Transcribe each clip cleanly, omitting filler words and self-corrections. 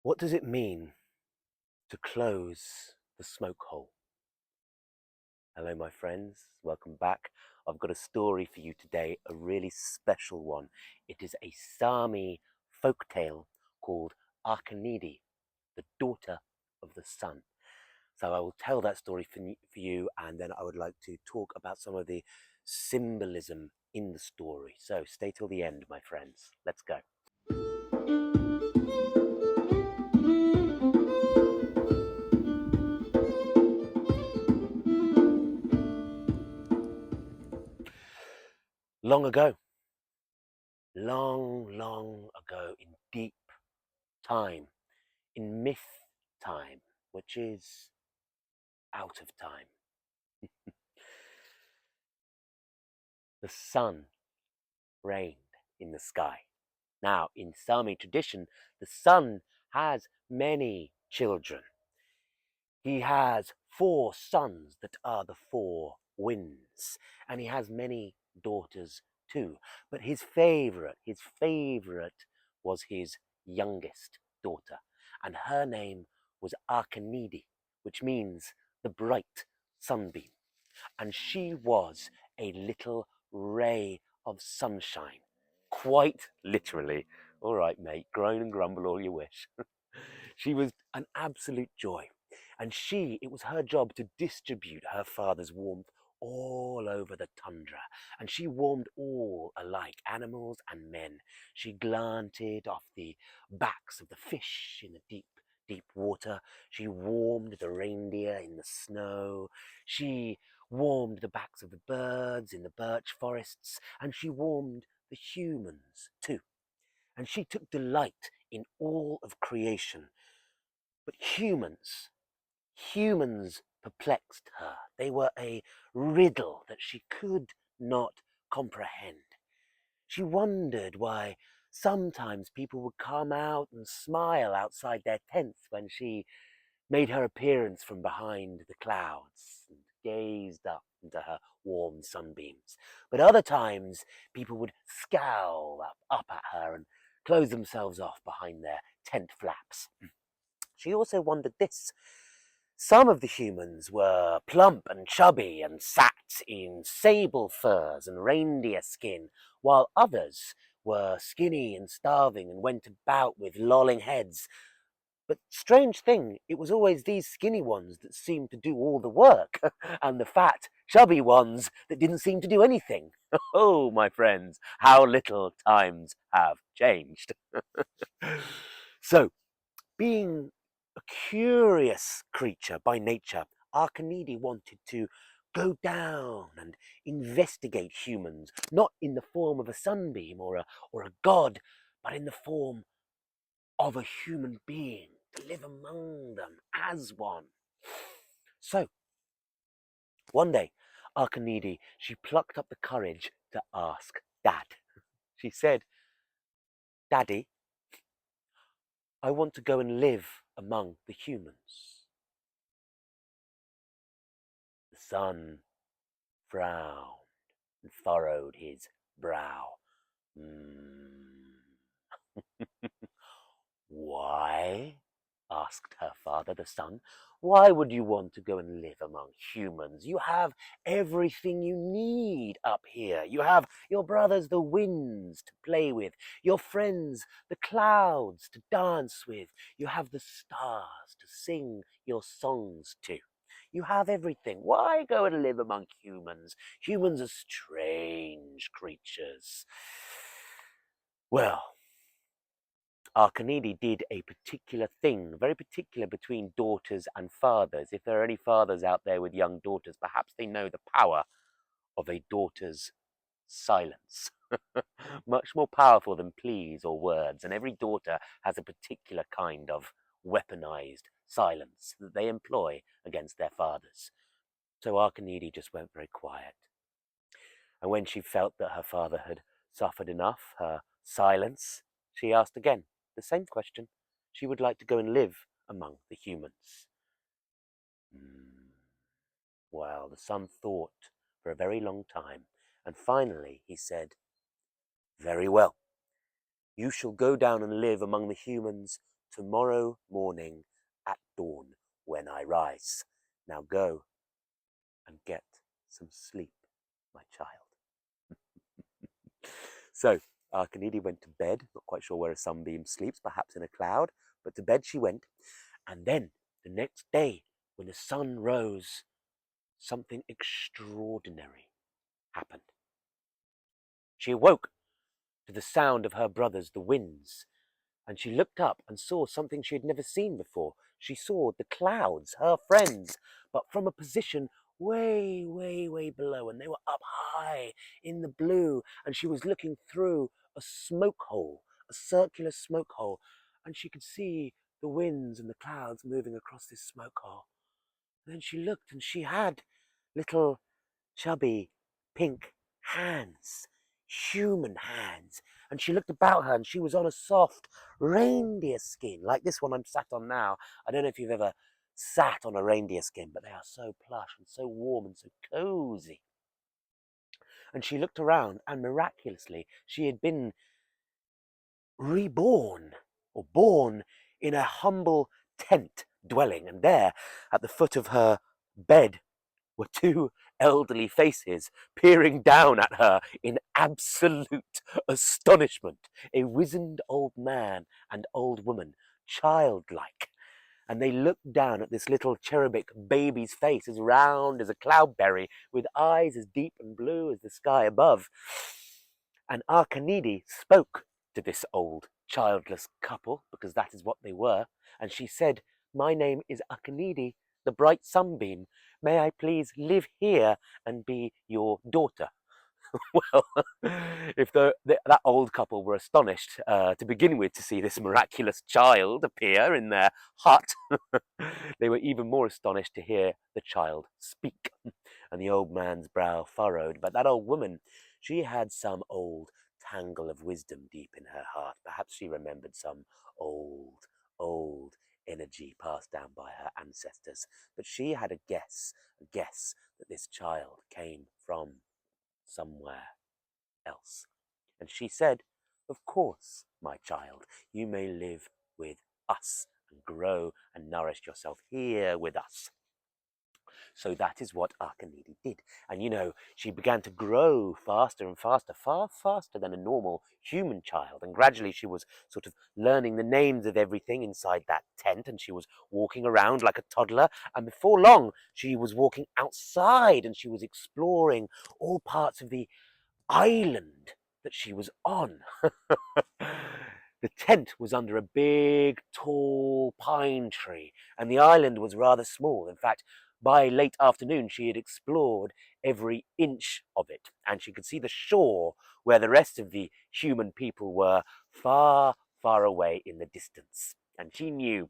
What does it mean to close the smoke hole? Hello, my friends. Welcome back. I've got a story for you today, a really special one. It is a Sámi folktale called Akanidi, the daughter of the sun. So I will tell that story for you, and then I would like to talk about some of the symbolism in the story. So stay till the end, my friends. Let's go. Long ago, long ago, in deep time, in myth time, which is out of time, the sun reigned in the sky. Now, in Sami tradition, the sun has many children. He has 4 sons that are the 4 winds, and he has many daughters too. But his favorite was his youngest daughter, and her name was Akanidi, which means the bright sunbeam. And she was a little ray of sunshine, quite literally. All right, mate, groan and grumble all you wish. She was an absolute joy. And it was her job to distribute her father's warmth all over the tundra. And she warmed all alike, animals and men. She glanted off the backs of the fish in the deep water. She warmed the reindeer in the snow. She warmed the backs of the birds in the birch forests. And she warmed the humans too. And she took delight in all of creation. But humans perplexed her. They were a riddle that she could not comprehend. She wondered why sometimes people would come out and smile outside their tents when she made her appearance from behind the clouds and gazed up into her warm sunbeams. But other times people would scowl up at her and close themselves off behind their tent flaps. She also wondered this. Some of the humans were plump and chubby and sat in sable furs and reindeer skin, while others were skinny and starving and went about with lolling heads. But strange thing, it was always these skinny ones that seemed to do all the work, and the fat, chubby ones that didn't seem to do anything. Oh, my friends, how little times have changed. So, being a curious creature by nature, Akanidi wanted to go down and investigate humans, not in the form of a sunbeam or a god, but in the form of a human being, to live among them as one. So, one day, Akanidi, she plucked up the courage to ask Dad. She said, "Daddy, I want to go and live among the humans." The sun frowned and furrowed his brow. Why? Asked her father, the sun. Why would you want to go and live among humans? You have everything you need up here. You have your brothers, the winds, to play with, your friends, the clouds, to dance with. You have the stars to sing your songs to. You have everything. Why go and live among humans? Humans are strange creatures. Well, Akanidi did a particular thing, very particular between daughters and fathers. If there are any fathers out there with young daughters, perhaps they know the power of a daughter's silence. Much more powerful than pleas or words. And every daughter has a particular kind of weaponized silence that they employ against their fathers. So Akanidi just went very quiet. And when she felt that her father had suffered enough, her silence, she asked again the same question. She would like to go and live among the humans. Well, the son thought for a very long time, and finally he said, "Very well. You shall go down and live among the humans tomorrow morning at dawn when I rise. Now go and get some sleep, my child. So Akanidi went to bed, not quite sure where a sunbeam sleeps, perhaps in a cloud, but to bed she went. And then the next day, when the sun rose, something extraordinary happened. She awoke to the sound of her brothers, the winds, and she looked up and saw something she had never seen before. She saw the clouds, her friends, but from a position way, way, way below, and they were up high in the blue, and she was looking through a smoke hole, a circular smoke hole, and she could see the winds and the clouds moving across this smoke hole. And then she looked, and she had little chubby pink hands, human hands. And she looked about her, and she was on a soft reindeer skin, like this one I'm sat on now. I don't know if you've ever sat on a reindeer skin, but they are so plush and so warm and so cozy. And she looked around, and miraculously she had been reborn, or born, in a humble tent dwelling. And there, at the foot of her bed, were two elderly faces peering down at her in absolute astonishment. A wizened old man and old woman, childlike. And they looked down at this little cherubic baby's face, as round as a cloudberry, with eyes as deep and blue as the sky above. And Akanidi spoke to this old childless couple, because that is what they were, and she said, "My name is Akanidi, the Bright Sunbeam. May I please live here and be your daughter?" Well, if that old couple were astonished to begin with to see this miraculous child appear in their hut, they were even more astonished to hear the child speak. And the old man's brow furrowed. But that old woman, she had some old tangle of wisdom deep in her heart. Perhaps she remembered some old energy passed down by her ancestors. But she had a guess that this child came from somewhere else. And she said, "Of course, my child, you may live with us and grow and nourish yourself here with us." So that is what Akanidi did. And she began to grow faster and faster, far faster than a normal human child. And gradually she was sort of learning the names of everything inside that tent, and she was walking around like a toddler. And before long, she was walking outside, and she was exploring all parts of the island that she was on. The tent was under a big, tall pine tree, and the island was rather small. In fact, by late afternoon, she had explored every inch of it, and she could see the shore where the rest of the human people were, far, far away in the distance. And she knew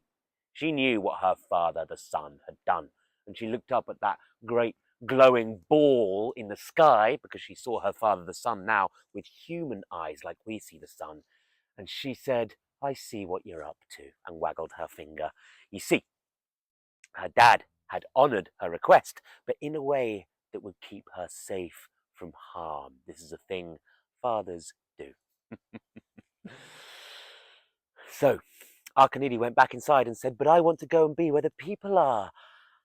what her father, the sun, had done. And she looked up at that great glowing ball in the sky, because she saw her father, the sun, now with human eyes like we see the sun. And she said, "I see what you're up to," and waggled her finger. You see, her dad had honored her request, but in a way that would keep her safe from harm. This is a thing fathers do. So Akanidi went back inside and said, "But I want to go and be where the people are."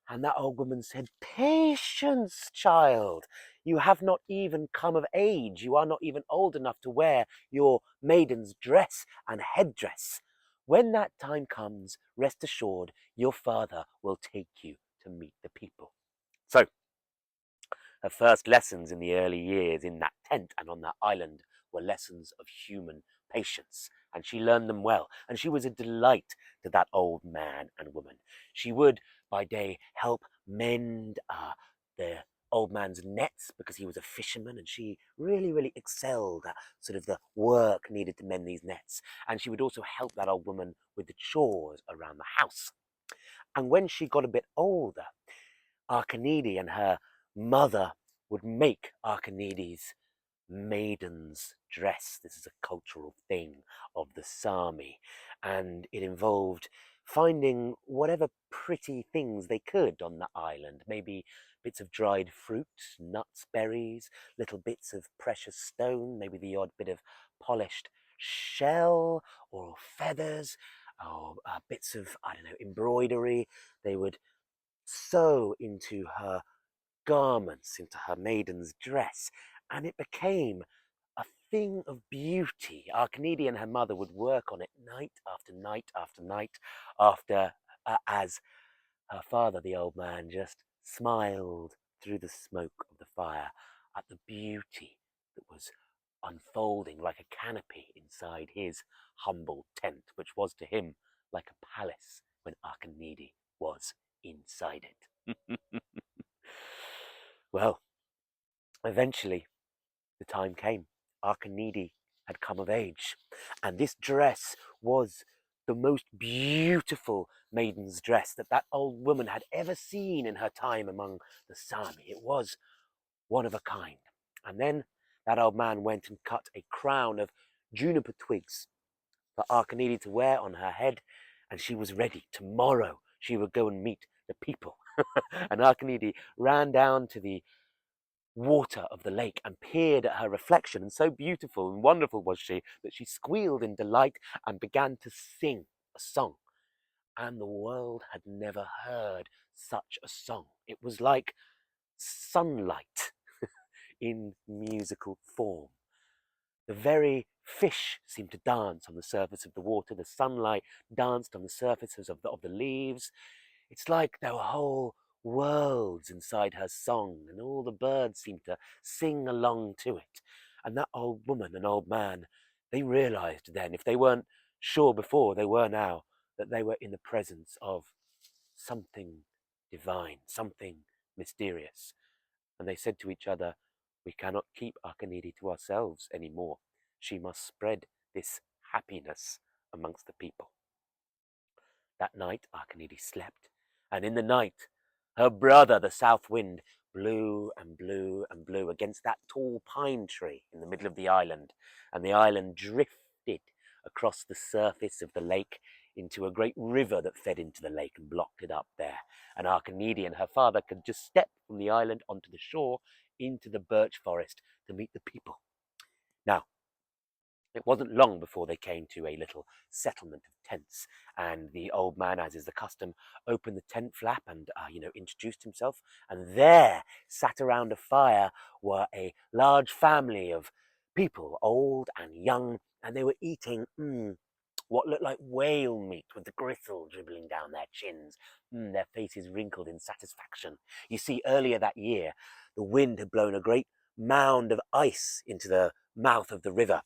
And that old woman said, "Patience, child. You have not even come of age. You are not even old enough to wear your maiden's dress and headdress. When that time comes, rest assured, your father will take you to meet the people." So her first lessons in the early years in that tent and on that island were lessons of human patience, and she learned them well, and she was a delight to that old man and woman. She would, by day, help mend the old man's nets, because he was a fisherman, and she really, really excelled at sort of the work needed to mend these nets. And she would also help that old woman with the chores around the house. And when she got a bit older, Akanidi and her mother would make Akanidi's maiden's dress. This is a cultural thing of the Sámi, and it involved finding whatever pretty things they could on the island. Maybe bits of dried fruit, nuts, berries, little bits of precious stone, maybe the odd bit of polished shell or feathers, bits of, I don't know, embroidery. They would sew into her garments, into her maiden's dress, and it became a thing of beauty. Akanidi and her mother would work on it night after night after night, after as her father, the old man, just smiled through the smoke of the fire at the beauty that was unfolding like a canopy inside his humble tent, which was to him like a palace when Akanidi was inside it. Well, eventually the time came. Akanidi had come of age, and this dress was the most beautiful maiden's dress that that old woman had ever seen in her time among the Sámi. It was one of a kind. And then that old man went and cut a crown of juniper twigs for Akanidi to wear on her head, and she was ready. Tomorrow she would go and meet the people. And Akanidi ran down to the water of the lake and peered at her reflection, and so beautiful and wonderful was she that she squealed in delight and began to sing a song. And the world had never heard such a song. It was like sunlight in musical form. The very fish seemed to dance on the surface of the water. The sunlight danced on the surfaces of the leaves. It's like there were whole worlds inside her song, and all the birds seemed to sing along to it. And that old woman and old man, they realized then, if they weren't sure before, they were now, that they were in the presence of something divine, something mysterious. And they said to each other, "We cannot keep Akanidi to ourselves anymore. She must spread this happiness amongst the people." That night Akanidi slept, and in the night her brother, the south wind, blew and blew and blew against that tall pine tree in the middle of the island, and the island drifted across the surface of the lake into a great river that fed into the lake and blocked it up there. And Akanidi and her father could just step from the island onto the shore into the birch forest to meet the people. Now, it wasn't long before they came to a little settlement of tents, and the old man, as is the custom, opened the tent flap and, introduced himself. And there, sat around a fire, were a large family of people, old and young, and they were eating what looked like whale meat with the gristle dribbling down their chins, their faces wrinkled in satisfaction. You see, earlier that year, the wind had blown a great mound of ice into the mouth of the river,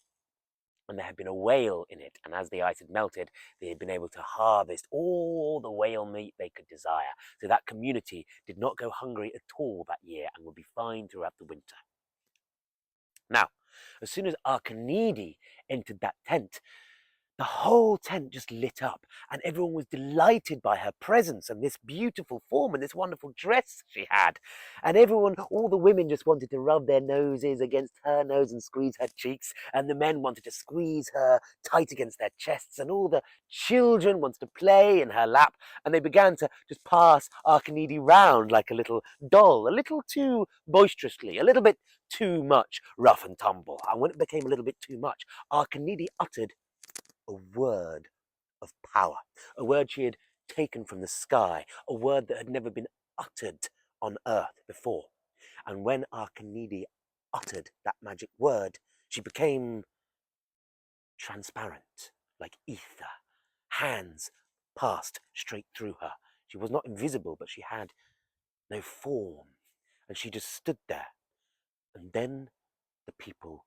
and there had been a whale in it, and as the ice had melted, they had been able to harvest all the whale meat they could desire. So that community did not go hungry at all that year and would be fine throughout the winter. Now, as soon as Akanidi entered that tent, the whole tent just lit up, and everyone was delighted by her presence and this beautiful form and this wonderful dress she had. And everyone, all the women just wanted to rub their noses against her nose and squeeze her cheeks, and the men wanted to squeeze her tight against their chests, and all the children wanted to play in her lap, and they began to just pass Akanidi round like a little doll, a little too boisterously, a little bit too much rough and tumble. And when it became a little bit too much, Akanidi uttered a word of power, a word she had taken from the sky, a word that had never been uttered on earth before. And when Akanidi uttered that magic word, she became transparent, like ether. Hands passed straight through her. She was not invisible, but she had no form. And she just stood there. And then the people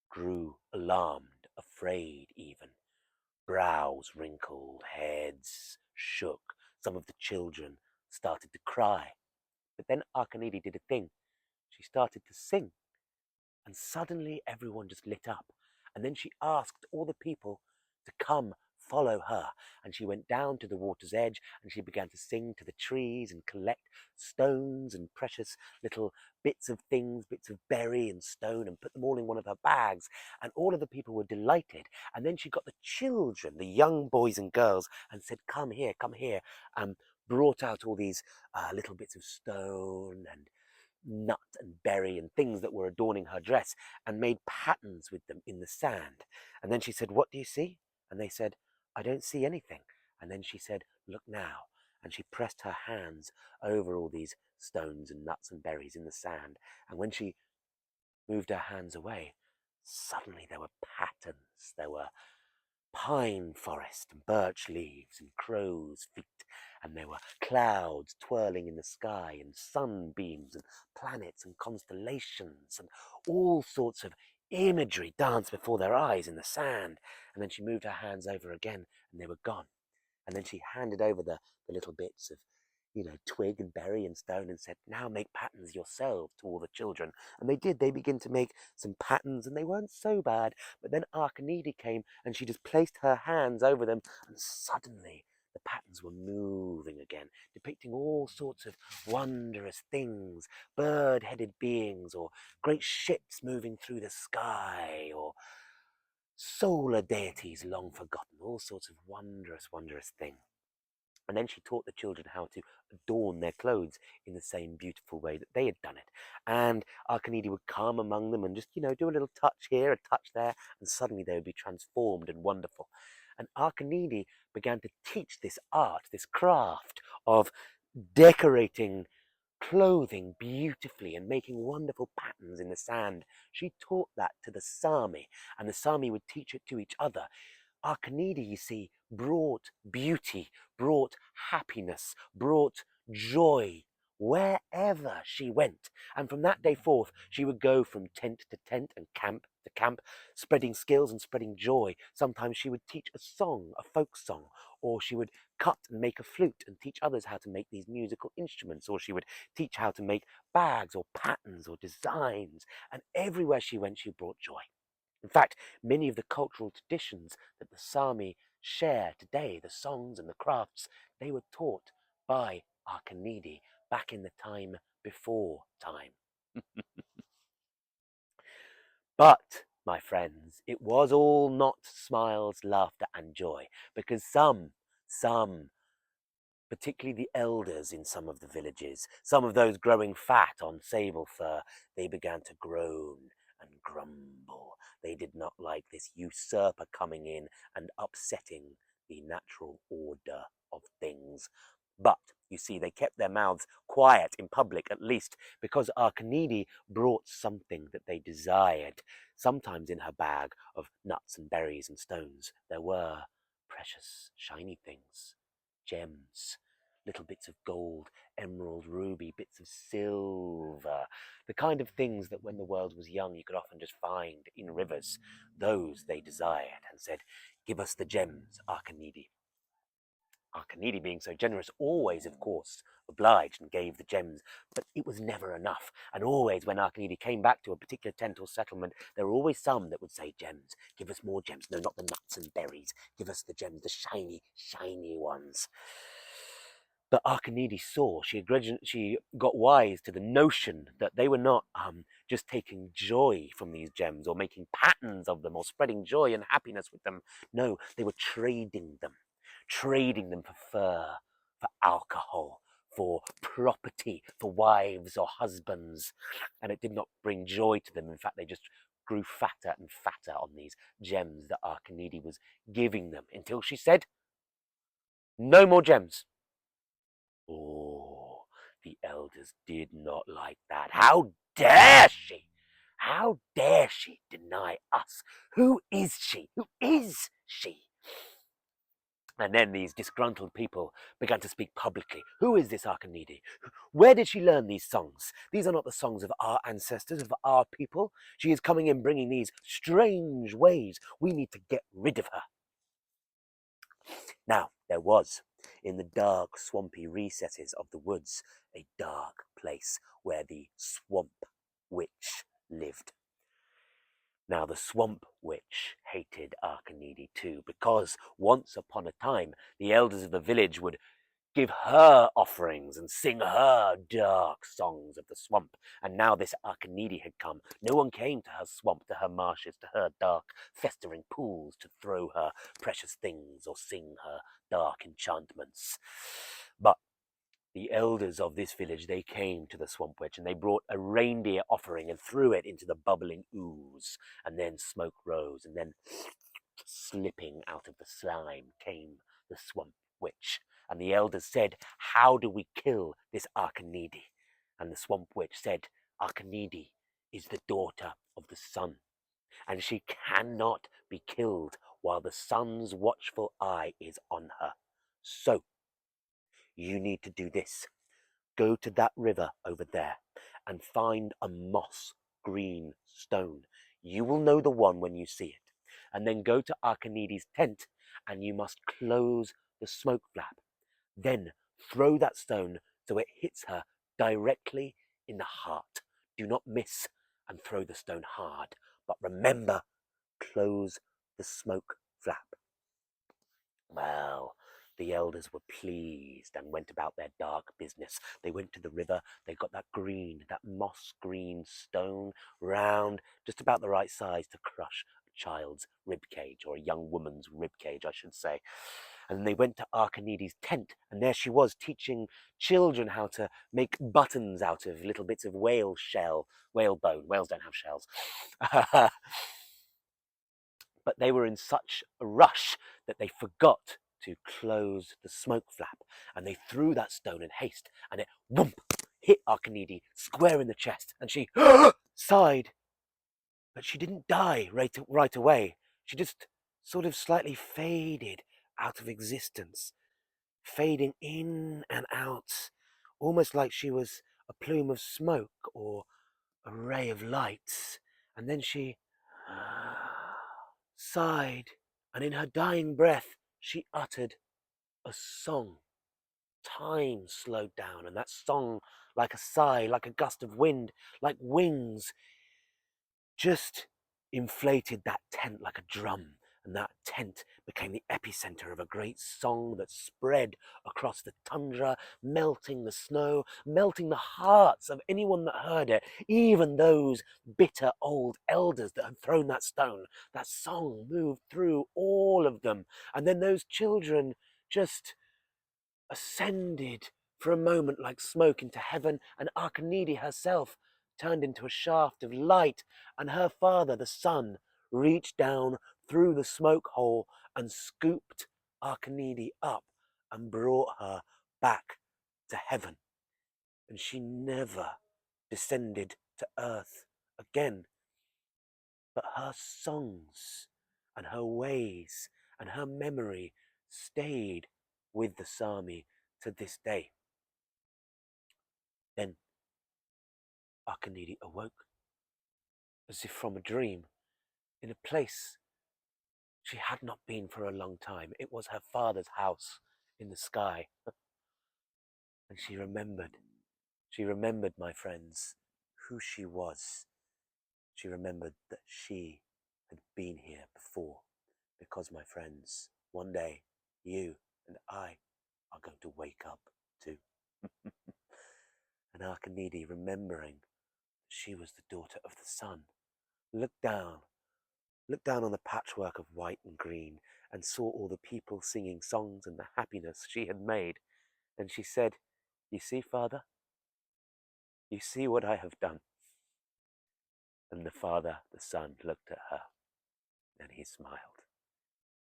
grew alarmed, afraid even. Brows wrinkled, heads shook. Some of the children started to cry. But then Akanidi did a thing. She started to sing, and suddenly everyone just lit up. And then she asked all the people to come follow her. And she went down to the water's edge, and she began to sing to the trees and collect stones and precious little bits of things, bits of berry and stone, and put them all in one of her bags. And all of the people were delighted. And then she got the children, the young boys and girls, and said, come here, and brought out all these little bits of stone and nut and berry and things that were adorning her dress, and made patterns with them in the sand. And then she said, what do you see? And they said, I don't see anything. And then she said, look now. And she pressed her hands over all these stones and nuts and berries in the sand. And when she moved her hands away, suddenly there were patterns. There were pine forest and birch leaves and crow's feet, and there were clouds twirling in the sky and sunbeams and planets and constellations and all sorts of imagery danced before their eyes in the sand. And then she moved her hands over again and they were gone. And then she handed over the little bits of, twig and berry and stone and said, now make patterns yourselves to all the children. And they did. They began to make some patterns and they weren't so bad. But then Akanidi came and she just placed her hands over them and suddenly the patterns were moving again, depicting all sorts of wondrous things, bird-headed beings or great ships moving through the sky or solar deities long forgotten, all sorts of wondrous, wondrous things. And then she taught the children how to adorn their clothes in the same beautiful way that they had done it. And Akanidi would come among them and just, do a little touch here, a touch there, and suddenly they would be transformed and wonderful. And Akanidi began to teach this art, this craft of decorating clothing beautifully and making wonderful patterns in the sand. She taught that to the Sámi, and the Sámi would teach it to each other. Akanidi, you see, brought beauty, brought happiness, brought joy wherever she went. And from that day forth, she would go from tent to tent and camp to camp, spreading skills and spreading joy. Sometimes she would teach a song, a folk song, or she would cut and make a flute and teach others how to make these musical instruments, or she would teach how to make bags or patterns or designs. And everywhere she went, she brought joy. In fact, many of the cultural traditions that the Sámi share today, the songs and the crafts, they were taught by Akanidi back in the time before time. But, my friends, it was all not smiles, laughter, and joy, because some, particularly the elders in some of the villages, some of those growing fat on sable fur, they began to groan and grumble. They did not like this usurper coming in and upsetting the natural order of things. But, you see, they kept their mouths quiet in public, at least, because Akanidi brought something that they desired. Sometimes in her bag of nuts and berries and stones, there were precious, shiny things, gems, little bits of gold, emerald, ruby, bits of silver, the kind of things that when the world was young you could often just find in rivers. Those they desired and said, give us the gems, Akanidi. Akanidi, being so generous, always, of course, obliged and gave the gems, but it was never enough. And always, when Akanidi came back to a particular tent or settlement, there were always some that would say, gems, give us more gems. No, not the nuts and berries. Give us the gems, the shiny, shiny ones. But Akanidi saw, she got wise to the notion that they were not just taking joy from these gems or making patterns of them or spreading joy and happiness with them. No, they were trading them for fur, for alcohol, for property, for wives or husbands. And it did not bring joy to them. In fact, they just grew fatter and fatter on these gems that Akanidi was giving them until she said, no more gems. Oh, the elders did not like that. How dare she? How dare she deny us? Who is she? Who is she? And then these disgruntled people began to speak publicly. Who is this Akanidi? Where did she learn these songs? These are not the songs of our ancestors, of our people. She is coming in bringing these strange ways. We need to get rid of her. Now, there was, in the dark, swampy recesses of the woods, a dark place where the swamp witch lived. Now, the swamp witch hated Akanidi too, because once upon a time, the elders of the village would give her offerings and sing her dark songs of the swamp. And now this Akanidi had come. No one came to her swamp, to her marshes, to her dark, festering pools to throw her precious things or sing her dark enchantments. But the elders of this village, they came to the swamp witch and they brought a reindeer offering and threw it into the bubbling ooze. And then smoke rose, and then slipping out of the slime came the swamp witch. And the elders said, "How do we kill this Akanidi?" And the swamp witch said, "Akanidi is the daughter of the sun, and she cannot be killed while the sun's watchful eye is on her. So you need to do this. Go to that river over there and find a moss green stone. You will know the one when you see it. And then go to Arkanidi's tent, and you must close the smoke flap. Then throw that stone so it hits her directly in the heart. Do not miss, and throw the stone hard. But remember, close the smoke flap." Well, the elders were pleased and went about their dark business. They went to the river, they got that moss green stone, round, just about the right size to crush a child's rib cage, or a young woman's rib cage, I should say. And they went to Arkanidi's tent, and there she was, teaching children how to make buttons out of little bits of whale bone. Whales don't have shells. But they were in such a rush that they forgot to close the smoke flap, and they threw that stone in haste, and it whoomp hit Akanidi square in the chest, and she sighed, but she didn't die right away. She just sort of slightly faded out of existence, fading in and out, almost like she was a plume of smoke or a ray of light. And then she sighed, and in her dying breath she uttered a song. Time slowed down, and that song, like a sigh, like a gust of wind, like wings, just inflated that tent like a drum, and that tent became the epicenter of a great song that spread across the tundra, melting the snow, melting the hearts of anyone that heard it, even those bitter old elders that had thrown that stone. That song moved through all of them, and then those children just ascended for a moment like smoke into heaven, and Akanidi herself turned into a shaft of light, and her father, the sun, reached down through the smoke hole and scooped Akanidi up and brought her back to heaven. And she never descended to earth again. But her songs and her ways and her memory stayed with the Sámi to this day. Then Akanidi awoke, as if from a dream, in a place she had not been for a long time. It was her father's house in the sky. And she remembered, my friends, who she was. She remembered that she had been here before. Because, my friends, one day you and I are going to wake up too. And Akanidi, remembering that she was the daughter of the sun, looked down on the patchwork of white and green, and saw all the people singing songs and the happiness she had made. And she said, "You see, Father, you see what I have done." And the father, the son, looked at her, and he smiled.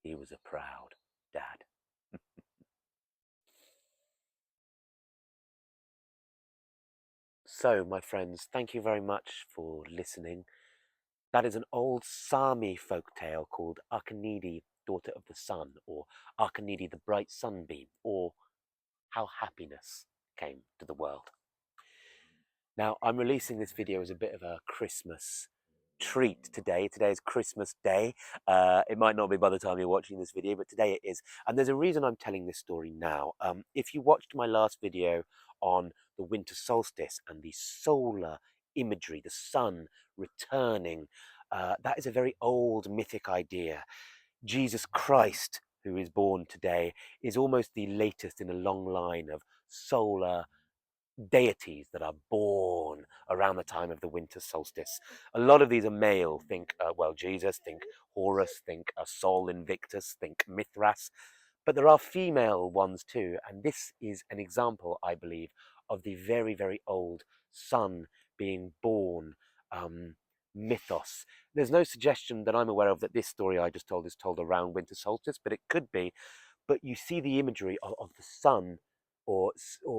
He was a proud dad. So, my friends, thank you very much for listening. That is an old Sami folktale called Akanidi, Daughter of the Sun, or Akanidi, the Bright Sunbeam, or How Happiness Came to the World. Now, I'm releasing this video as a bit of a Christmas treat today. Today is Christmas Day. It might not be by the time you're watching this video, but today it is. And there's a reason I'm telling this story now. If you watched my last video on the winter solstice and the solar imagery, the sun returning, that is a very old mythic idea. Jesus Christ, who is born today, is almost the latest in a long line of solar deities that are born around the time of the winter solstice. A lot of these are male. Think, Jesus, think Horus, think Sol Invictus, think Mithras. But there are female ones too. And this is an example, I believe, of the very, very old sun being born mythos. There's no suggestion that I'm aware of that this story I just told is told around winter solstice, but it could be. But you see the imagery of the sun or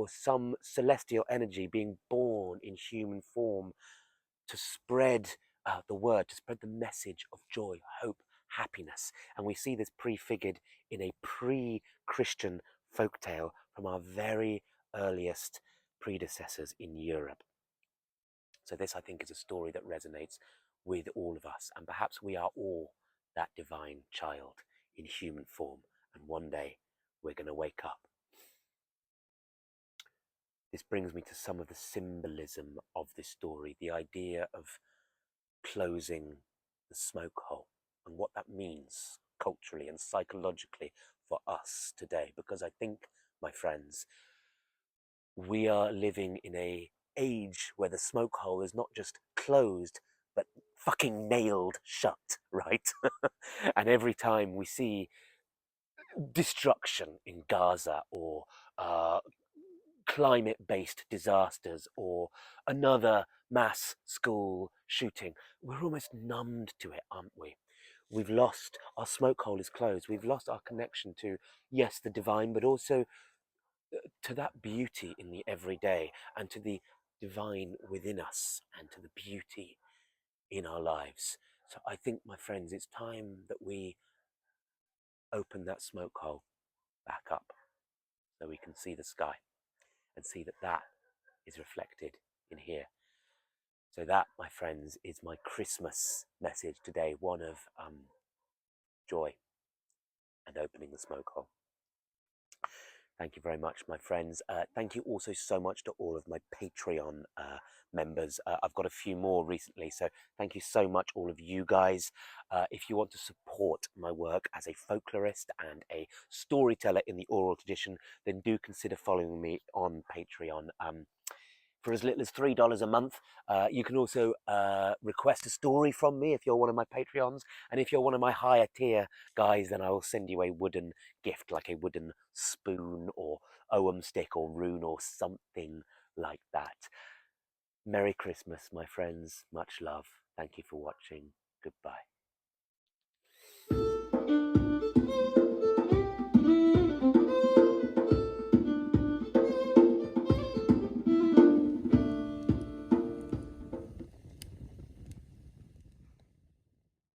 some celestial energy being born in human form to spread the word, to spread the message of joy, hope, happiness. And we see this prefigured in a pre-Christian folktale from our very earliest predecessors in Europe. So this, I think, is a story that resonates with all of us, and perhaps we are all that divine child in human form, and one day we're going to wake up. This brings me to some of the symbolism of this story, the idea of closing the smoke hole and what that means culturally and psychologically for us today. Because I think, my friends, we are living in an age where the smoke hole is not just closed, but fucking nailed shut, right? And every time we see destruction in Gaza or climate-based disasters or another mass school shooting, we're almost numbed to it, aren't we? We've lost, our smoke hole is closed. We've lost our connection to, yes, the divine, but also to that beauty in the everyday and to the divine within us and to the beauty in our lives. So I think, my friends, it's time that we open that smoke hole back up so we can see the sky and see that that is reflected in here. So that, my friends, is my Christmas message today, one of joy and opening the smoke hole. Thank you very much, my friends. Thank you also so much to all of my Patreon members. I've got a few more recently, so thank you so much, all of you guys. If you want to support my work as a folklorist and a storyteller in the oral tradition, then do consider following me on Patreon. For as little as $3 a month. You can also request a story from me if you're one of my Patreons. And if you're one of my higher tier guys, then I will send you a wooden gift, like a wooden spoon or ogham stick or rune or something like that. Merry Christmas, my friends. Much love. Thank you for watching. Goodbye.